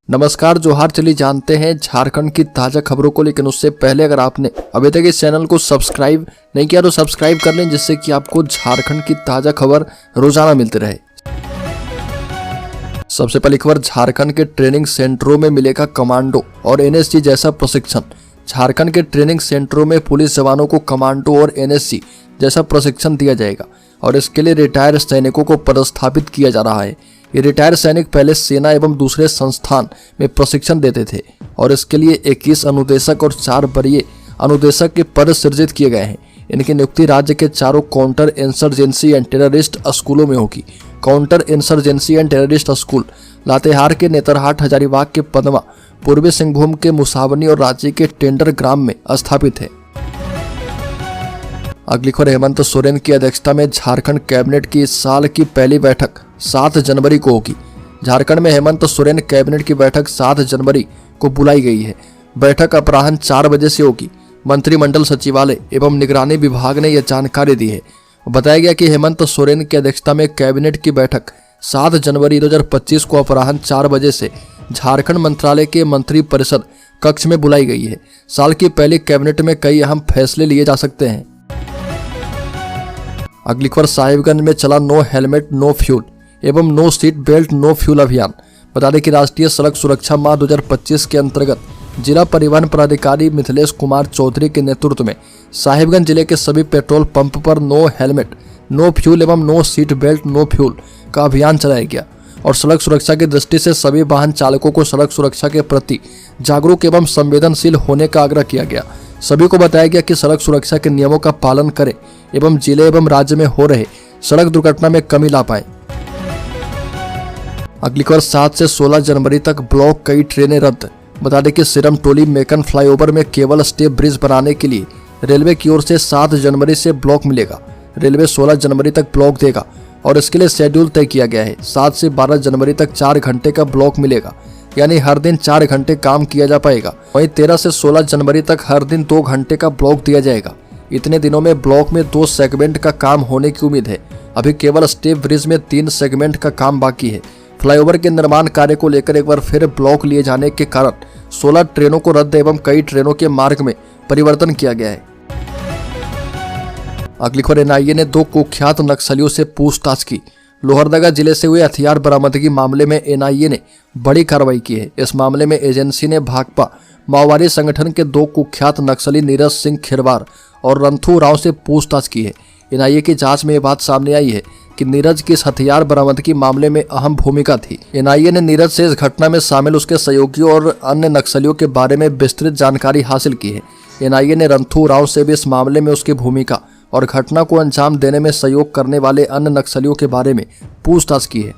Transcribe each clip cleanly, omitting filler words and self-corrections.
नमस्कार जोहार। चलिए जानते हैं झारखंड की ताज़ा खबरों को, लेकिन उससे पहले अगर आपने अभी तक इस चैनल को सब्सक्राइब नहीं किया तो सब्सक्राइब कर लें, जिससे कि आपको झारखंड की ताज़ा खबर रोजाना मिलती रहे। सबसे पहली खबर, झारखंड के ट्रेनिंग सेंटरों में मिलेगा कमांडो और एनएसजी जैसा प्रशिक्षण। झारखंड के ट्रेनिंग सेंटरों में पुलिस जवानों को कमांडो और एनएसजी जैसा प्रशिक्षण दिया जाएगा और इसके लिए रिटायर्ड सैनिकों को पदस्थापित किया जा रहा है। ये रिटायर्ड सैनिक पहले सेना एवं दूसरे संस्थान में प्रशिक्षण देते थे और इसके लिए 21 अनुदेशक और 4 वरीय अनुदेशक के पद सृजित किए गए हैं। इनकी नियुक्ति राज्य के 4 काउंटर इंसर्जेंसी एंड टेररिस्ट स्कूलों में होगी। Counter insurgency and terrorist school Latehar के नेतरहाट, हजारीबाग के पदमा, पूर्वी सिंहभूम के मुसावनी और रांची के टेंडर ग्राम में स्थापित है। अगली खबर, हेमंत सोरेन की अध्यक्षता में झारखंड कैबिनेट की इस साल की पहली बैठक 7 जनवरी को होगी। झारखंड में हेमंत सोरेन कैबिनेट की बैठक 7 जनवरी को बुलाई गई है। बैठक अपराह्न 4 बजे से होगी। मंत्रिमंडल सचिवालय एवं निगरानी विभाग ने यह जानकारी दी है। बताया गया कि हेमंत सोरेन की अध्यक्षता में कैबिनेट की बैठक 7 जनवरी 2025 को अपराह्न 4 बजे से झारखंड मंत्रालय के मंत्री परिषद कक्ष में बुलाई गई है। साल की पहली कैबिनेट में कई अहम फैसले लिए जा सकते हैं। अगली खबर, साहिबगंज में चला नो हेलमेट नो फ्यूल एवं no seat belt no fuel अभियान। बता दें कि राष्ट्रीय सड़क सुरक्षा माह 2025 के अंतर्गत जिला परिवहन पदाधिकारी मिथिलेश कुमार चौधरी के नेतृत्व में साहिबगंज जिले के सभी पेट्रोल पंप पर नो हेलमेट नो फ्यूल एवं no seat belt no fuel का अभियान चलाया गया और सड़क सुरक्षा की दृष्टि से सभी वाहन चालकों को सड़क सुरक्षा के प्रति जागरूक एवं संवेदनशील होने का आग्रह किया गया। सभी को बताया गया कि सड़क सुरक्षा के नियमों का पालन करें एवं जिले एवं राज्य में हो रहे सड़क दुर्घटना में कमी ला पाए। अगली खबर, 7 से 16 जनवरी तक ब्लॉक कई ट्रेनें रद्द। बता दें कि सिरमटोली मेकन फ्लाईओवर में केबल स्टे ब्रिज बनाने के लिए रेलवे की ओर से 7 जनवरी से ब्लॉक मिलेगा। रेलवे 16 जनवरी तक ब्लॉक देगा और इसके लिए शेड्यूल तय किया गया है। 7 से 12 जनवरी तक 4 घंटे का ब्लॉक मिलेगा, यानी हर दिन 4 घंटे काम किया जा पाएगा। वहीं 13 से 16 जनवरी तक हर दिन 2 घंटे का ब्लॉक दिया जाएगा। इतने दिनों में ब्लॉक में 2 सेगमेंट का काम होने की उम्मीद है। अभी केवल स्टे ब्रिज में 3 सेगमेंट का काम बाकी है। फ्लाईओवर के निर्माण कार्य को लेकर एक बार फिर ब्लॉक लिए जाने के कारण 16 ट्रेनों को रद्द एवं कई ट्रेनों के मार्ग में परिवर्तन किया गया है। अगली खबर, एनआईए ने 2 कुख्यात नक्सलियों से पूछताछ की। लोहरदगा जिले से हुए हथियार बरामदगी मामले में एनआईए ने बड़ी कार्रवाई की है। इस मामले में एजेंसी ने भाकपा माओवादी संगठन के 2 कुख्यात नक्सली नीरज सिंह खिरवार और रंथू राव से पूछताछ की है। एनआईए की जांच में यह बात सामने आई है कि नीरज की इस हथियार बरामदगी मामले में अहम भूमिका थी। एनआईए ने नीरज से इस घटना में शामिल उसके सहयोगियों और अन्य नक्सलियों के बारे में विस्तृत जानकारी हासिल की है। एनआईए ने रंथू राव से भी इस मामले में उसकी भूमिका और घटना को अंजाम देने में सहयोग करने वाले अन्य नक्सलियों के बारे में पूछताछ की है।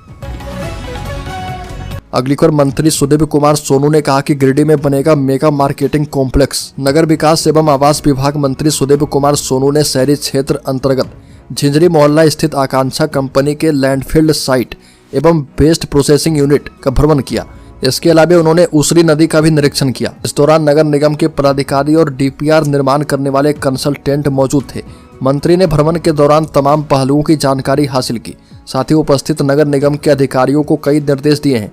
अगली खबर, मंत्री सुदीप कुमार सोनू ने कहा कि गिरिडीह में बनेगा मेगा मार्केटिंग कॉम्प्लेक्स। नगर विकास एवं आवास विभाग मंत्री सुदीप कुमार सोनू ने शहरी क्षेत्र अंतर्गत झिंझरी मोहल्ला स्थित आकांक्षा कंपनी के लैंडफिल्ड साइट एवं वेस्ट प्रोसेसिंग यूनिट का भ्रमण किया। इसके अलावा उन्होंने उसरी नदी का भी निरीक्षण किया। इस दौरान नगर निगम के पदाधिकारी और डीपीआर निर्माण करने वाले कंसल्टेंट मौजूद थे। मंत्री ने भ्रमण के दौरान तमाम पहलुओं की जानकारी हासिल की। साथ ही उपस्थित नगर निगम के अधिकारियों को कई निर्देश दिए हैं।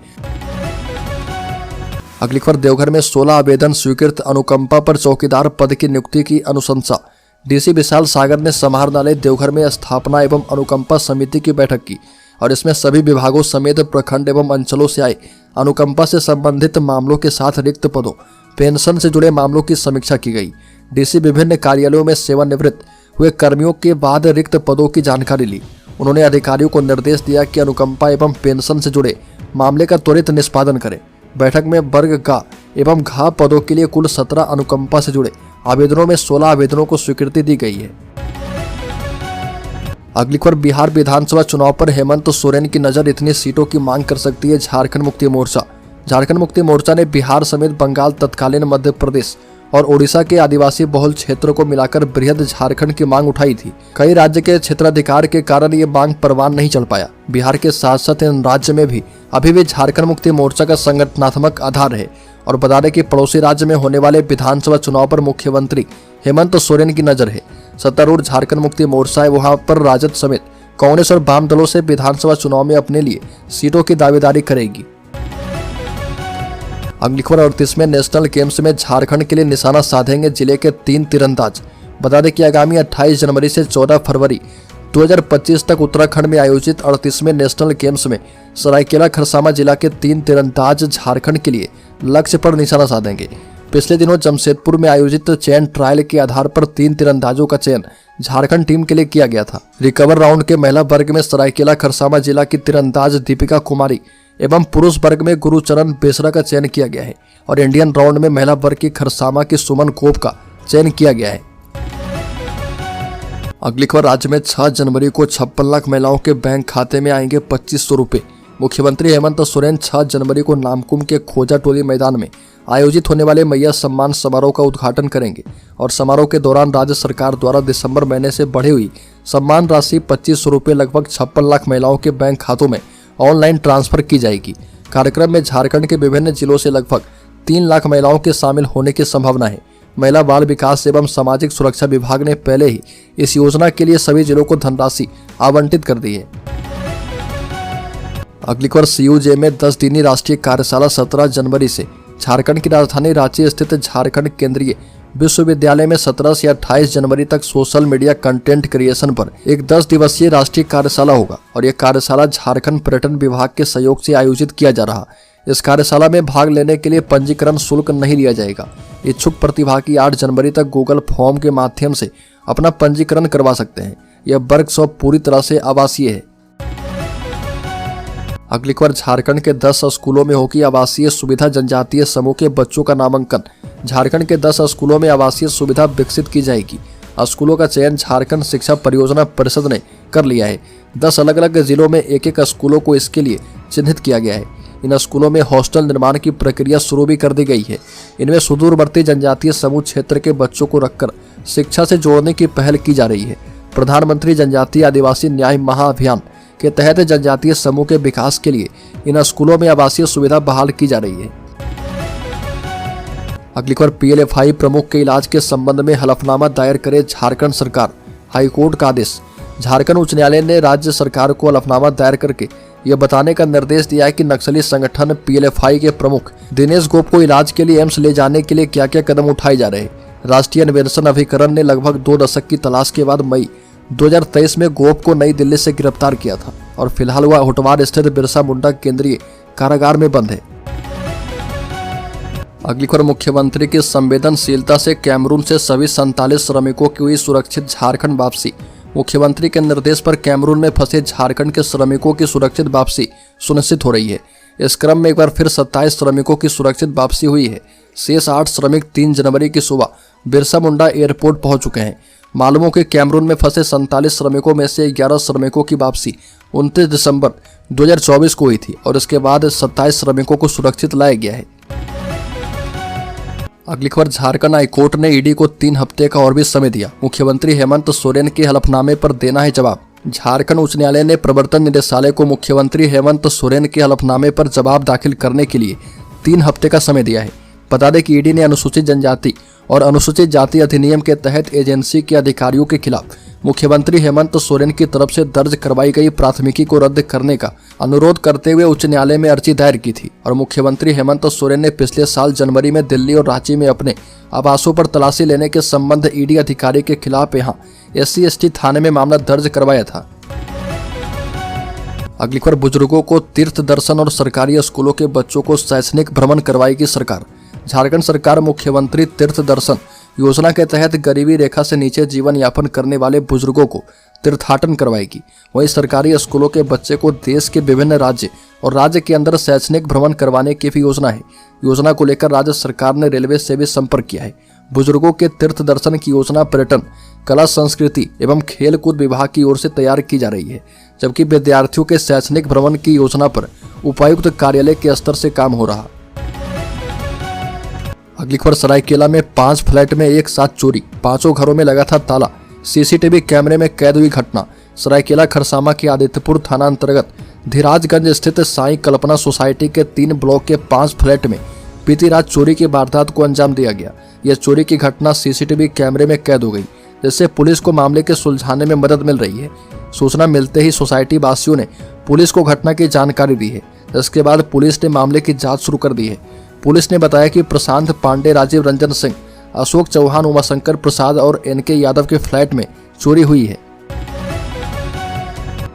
अगली खबर, देवघर में 16 आवेदन स्वीकृत। अनुकंपा पर चौकीदार पद की नियुक्ति की अनुशंसा। डीसी विशाल सागर ने समाहरणालय देवघर में स्थापना एवं अनुकंपा समिति की बैठक की और इसमें सभी विभागों समेत प्रखंड एवं अंचलों से आए अनुकंपा से संबंधित मामलों के साथ रिक्त पदों, पेंशन से जुड़े मामलों की समीक्षा की गई। डीसी विभिन्न कार्यालयों में सेवानिवृत्त हुए कर्मियों के बाद रिक्त पदों की जानकारी ली। उन्होंने अधिकारियों को निर्देश दिया कि अनुकंपा एवं पेंशन से जुड़े मामले का त्वरित निष्पादन करें। बैठक में वर्ग ग एवं घ पदों के लिए कुल 17 अनुकंपा से जुड़े आवेदनों में 16 आवेदनों को स्वीकृति दी गई है। अगली खबर, बिहार विधानसभा चुनाव पर हेमंत सोरेन की नजर, इतनी सीटों की मांग कर सकती है झारखंड मुक्ति मोर्चा। झारखंड मुक्ति मोर्चा ने बिहार समेत बंगाल, तत्कालीन मध्य प्रदेश और ओडिशा के आदिवासी बहुल क्षेत्रों को मिलाकर बृहद झारखंड की मांग उठाई थी। कई राज्य के क्षेत्राधिकार के कारण ये मांग परवान नहीं चल पाया। बिहार के साथ साथ इन राज्य में भी अभी भी झारखंड मुक्ति मोर्चा का संगठनात्मक आधार है। और बता दें कि पड़ोसी राज्य में होने वाले विधानसभा चुनाव पर मुख्यमंत्री हेमंत सोरेन की नजर है। सत्तारूढ़ झारखंड मुक्ति मोर्चा है, वहां पर राजद समेत कांग्रेस और वाम दलों से विधानसभा चुनाव में अपने लिए सीटों की दावेदारी करेगी। अगली खबर 38वें नेशनल गेम्स में झारखंड के लिए निशाना साधेंगे जिले के 3 तीरंदाज। बता दें कि आगामी 28 जनवरी से 14 फरवरी 2025 तक उत्तराखंड में आयोजित 38वें नेशनल गेम्स में सरायकेला खरसावां जिला के 3 तीरंदाज झारखंड के लिए लक्ष्य पर निशाना साधेंगे। पिछले दिनों जमशेदपुर में आयोजित चयन ट्रायल के आधार पर 3 तीरंदाजों का चयन झारखंड टीम के लिए किया गया था। रिकवर राउंड के महिला वर्ग में सरायकेला खरसावां जिला की तीरंदाज दीपिका कुमारी एवं पुरुष वर्ग में गुरुचरण बेसरा का चयन किया गया है और इंडियन राउंड में महिला वर्ग की खरसावां की सुमन कोप का चयन किया गया है। अगली खबर, राज्य में 6 जनवरी को 56 लाख महिलाओं के बैंक खाते में आएंगे 2500 रुपए। मुख्यमंत्री हेमंत सोरेन 6 जनवरी को नामकुम के खोजा टोली मैदान में आयोजित होने वाले मैया सम्मान समारोह का उद्घाटन करेंगे और समारोह के दौरान राज्य सरकार द्वारा दिसंबर महीने से बढ़ी हुई सम्मान राशि 2500 रुपए लगभग 56 लाख महिलाओं के बैंक खातों में ऑनलाइन ट्रांसफर की जाएगी। कार्यक्रम में झारखंड के विभिन्न जिलों से लगभग 3 लाख महिलाओं के शामिल होने की संभावना है। महिला बाल विकास एवं सामाजिक सुरक्षा विभाग ने पहले ही इस योजना के लिए सभी जिलों को धनराशि आवंटित कर दी है। अगली खबर, CUJ में 10 दिनी राष्ट्रीय कार्यशाला 17 जनवरी से झारखंड की राजधानी रांची स्थित झारखंड केंद्रीय विश्वविद्यालय में 17 से 28 जनवरी तक सोशल मीडिया कंटेंट क्रिएशन पर एक 10 दिवसीय राष्ट्रीय कार्यशाला होगा और यह कार्यशाला झारखंड पर्यटन विभाग के सहयोग से आयोजित किया जा रहा। इस कार्यशाला में भाग लेने के लिए पंजीकरण शुल्क नहीं लिया जाएगा। इच्छुक प्रतिभागी 8 जनवरी तक गूगल फॉर्म के माध्यम से अपना पंजीकरण करवा सकते हैं। यह वर्कशॉप पूरी तरह से आवासीय है। अगली खबर, झारखंड के 10 स्कूलों में होगी आवासीय सुविधा, जनजातीय समूह के बच्चों का नामांकन। झारखंड के 10 स्कूलों में आवासीय सुविधा विकसित की जाएगी। स्कूलों का चयन झारखंड शिक्षा परियोजना परिषद ने कर लिया है। 10 अलग अलग जिलों में एक स्कूलों को इसके लिए चिन्हित किया गया है। इन स्कूलों में हॉस्टल निर्माण की प्रक्रिया शुरू भी कर दी गई है। इनमें सुदूरवर्ती जनजातीय समूह क्षेत्र के बच्चों को रखकर शिक्षा से जोड़ने की पहल की जा रही है। प्रधानमंत्री जनजातीय आदिवासी न्याय महाअभियान के तहत जनजातीय समूह के विकास के लिए इन स्कूलों में आवासीय सुविधा बहाल की जा रही है। अगली खबर, PLFI प्रमुख के इलाज के संबंध में हलफनामा दायर करे झारखंड सरकार, हाईकोर्ट का आदेश। झारखंड उच्च न्यायालय ने राज्य सरकार को हलफनामा दायर करके यह बताने का निर्देश दिया है कि नक्सली संगठन PLFI के प्रमुख दिनेश गोप को इलाज के लिए एम्स ले जाने के लिए क्या क्या कदम उठाए जा रहे हैं। राष्ट्रीय अन्वेषण अभिकरण ने लगभग 2 दशक की तलाश के बाद मई 2023 में गोप को नई दिल्ली से गिरफ्तार किया था और फिलहाल वह होटवार स्थित बिरसा मुंडा केंद्रीय कारागार में बंद है। अगली खबर, मुख्यमंत्री की संवेदनशीलता से कैमरून से सभी 47 श्रमिकों की हुई सुरक्षित झारखंड वापसी। मुख्यमंत्री के निर्देश पर कैमरून में फंसे झारखंड के श्रमिकों की सुरक्षित वापसी सुनिश्चित हो रही है। इस क्रम में एक बार फिर 27 श्रमिकों की सुरक्षित वापसी हुई है। शेष 8 श्रमिक 3 जनवरी की सुबह बिरसा मुंडा एयरपोर्ट पहुंच चुके हैं। मालूम हो कि कैमरून में फंसे 47 श्रमिकों में से 11 श्रमिकों की वापसी 29 दिसंबर 2024 को हुई थी और इसके बाद 27 श्रमिकों को सुरक्षित लाया गया है। अगली खबर, झारखंड हाईकोर्ट ने ईडी को 3 हफ्ते का और भी समय दिया। मुख्यमंत्री हेमंत सोरेन के हलफनामे पर देना है जवाब। झारखंड उच्च न्यायालय ने प्रवर्तन निदेशालय को मुख्यमंत्री हेमंत सोरेन के हलफनामे पर जवाब दाखिल करने के लिए 3 हफ्ते का समय दिया है। बता दें कि ईडी ने अनुसूचित जनजाति और अनुसूचित जाति अधिनियम के तहत एजेंसी के अधिकारियों के खिलाफ मुख्यमंत्री हेमंत सोरेन की तरफ से दर्ज करवाई गई प्राथमिकी को रद्द करने का अनुरोध करते हुए उच्च न्यायालय में अर्जी दायर की थी और मुख्यमंत्री हेमंत सोरेन ने पिछले साल जनवरी में दिल्ली और रांची में अपने आवासों पर तलाशी लेने के संबंध ईडी अधिकारी के खिलाफ यहां SC/ST थाने में मामला दर्ज करवाया था। अगली खबर, बुजुर्गों को तीर्थ दर्शन और सरकारी स्कूलों के बच्चों को शैक्षणिक भ्रमण करवाएगी सरकार। झारखंड सरकार मुख्यमंत्री तीर्थ दर्शन योजना के तहत गरीबी रेखा से नीचे जीवन यापन करने वाले बुजुर्गों को तीर्थाटन करवाएगी। वहीं सरकारी स्कूलों के बच्चे को देश के विभिन्न राज्य और राज्य के अंदर शैक्षणिक भ्रमण करवाने की भी योजना है। योजना को लेकर राज्य सरकार ने रेलवे से भी संपर्क किया है। बुजुर्गों के तीर्थ दर्शन की योजना पर्यटन, कला, संस्कृति एवं खेल कूद विभाग की ओर से तैयार की जा रही है, जबकि विद्यार्थियों के शैक्षणिक भ्रमण की योजना पर उपायुक्त कार्यालय के स्तर से काम हो रहा। अगली खबर, सरायकेला में 5 फ्लैट में एक साथ चोरी, 5 घरों में लगा था ताला, CCTV कैमरे में कैद हुई घटना। सरायकेला खरसावां के आदित्यपुर थाना अंतर्गत धीराजगंज स्थित साईं कल्पना सोसाइटी के 3 ब्लॉक के 5 फ्लैट में बीती रात चोरी की वारदात को अंजाम दिया गया। यह चोरी की घटना CCTV कैमरे में कैद हो गई, जिससे पुलिस को मामले के सुलझाने में मदद मिल रही है। सूचना मिलते ही सोसाइटी वासियों ने पुलिस को घटना की जानकारी दी है। इसके बाद पुलिस ने मामले की जाँच शुरू कर दी है। पुलिस ने बताया कि प्रशांत पांडे, राजीव रंजन सिंह, अशोक चौहान, उमाशंकर प्रसाद और एनके यादव के फ्लैट में चोरी हुई है।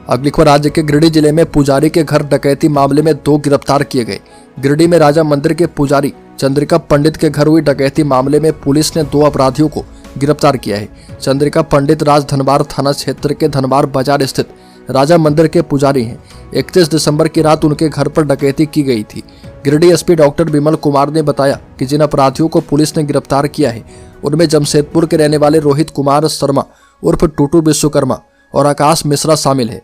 अगली खबर, राज्य के गिरिडीह जिले में पुजारी के घर डकैती मामले में 2 गिरफ्तार किए गए। गिरिडीह में राजा मंदिर के पुजारी चंद्रिका पंडित के घर हुई डकैती मामले में पुलिस ने 2 अपराधियों को गिरफ्तार किया है। चंद्रिका पंडित राजधनबार थाना क्षेत्र के धनबार बाजार स्थित राजा मंदिर के पुजारी हैं। 31 दिसंबर की रात उनके घर पर डकैती की गई थी। गिरिडीह एसपी डॉक्टर विमल कुमार ने बताया कि जिन अपराधियों को पुलिस ने गिरफ्तार किया है उनमें जमशेदपुर के रहने वाले रोहित कुमार शर्मा उर्फ टूटू विश्वकर्मा और आकाश मिश्रा शामिल है।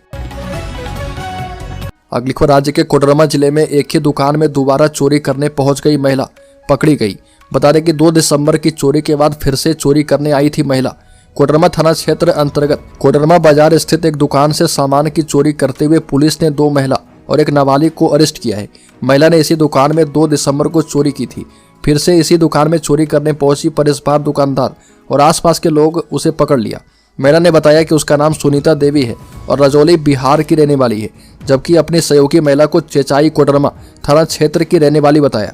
अगली खबर, राज्य के कोडरमा जिले में एक ही दुकान में दोबारा चोरी करने पहुंच गई महिला पकड़ी गई। बता दें कि 2 दिसंबर की चोरी के बाद फिर से चोरी करने आई थी महिला। कोडरमा थाना क्षेत्र अंतर्गत कोडरमा बाजार स्थित एक दुकान से सामान की चोरी करते हुए पुलिस ने 2 महिला और एक नाबालिग को अरेस्ट किया है। महिला ने इसी दुकान में 2 दिसंबर को चोरी की थी। फिर से इसी दुकान में चोरी करने पहुंची, पर इस बार दुकानदार और आसपास के लोग उसे पकड़ लिया। महिला ने बताया कि उसका नाम सुनीता देवी है और रजौली बिहार की रहने वाली है, जबकि अपनी सहयोगी महिला को चेचाई कोडरमा थाना क्षेत्र की रहने वाली बताया।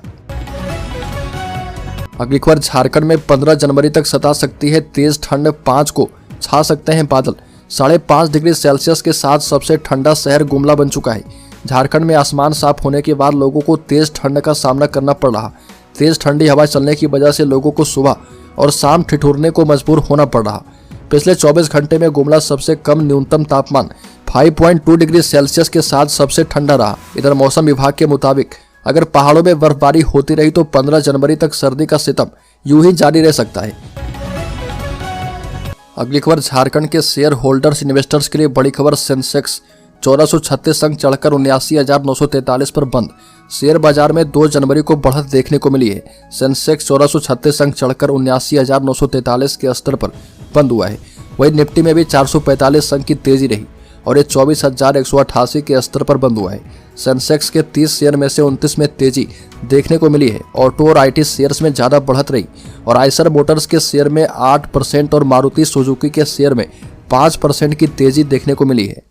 अगली खबर, झारखंड में 15 जनवरी तक सता सकती है तेज ठंड, 5 को छा सकते हैं बादल। 5.5 डिग्री सेल्सियस के साथ सबसे ठंडा शहर गुमला बन चुका है। झारखंड में आसमान साफ होने के बाद लोगों को तेज ठंड का सामना करना पड़ रहा। तेज ठंडी हवा चलने की वजह से लोगों को सुबह और शाम ठिठुरने को मजबूर होना पड़ रहा। पिछले 24 घंटे में गुमला सबसे कम न्यूनतम तापमान 5.2 डिग्री सेल्सियस के साथ सबसे ठंडा रहा। इधर मौसम विभाग के मुताबिक अगर पहाड़ों में बर्फबारी होती रही तो 15 जनवरी तक सर्दी का सितम यूं ही जारी रह सकता है। अगली खबर, झारखंड के शेयर होल्डर्स इन्वेस्टर्स के लिए बड़ी खबर। सेंसेक्स 1436 अंक चढ़कर 79,943 पर बंद। शेयर बाजार में 2 जनवरी को बढ़त देखने को मिली है। सेंसेक्स 1436 अंक चढ़कर 79,943 के स्तर पर बंद हुआ है। वहीं निफ्टी में भी 445 अंक की तेजी रही और ये 24,188 के स्तर पर बंद हुआ है। सेंसेक्स के 30 शेयर में से 29 में तेजी देखने को मिली है। ऑटो और आईटी शेयर्स में ज्यादा बढ़त रही और आइसर मोटर्स के शेयर में 8% और मारुति सुजुकी के शेयर में 5% की तेजी देखने को मिली है।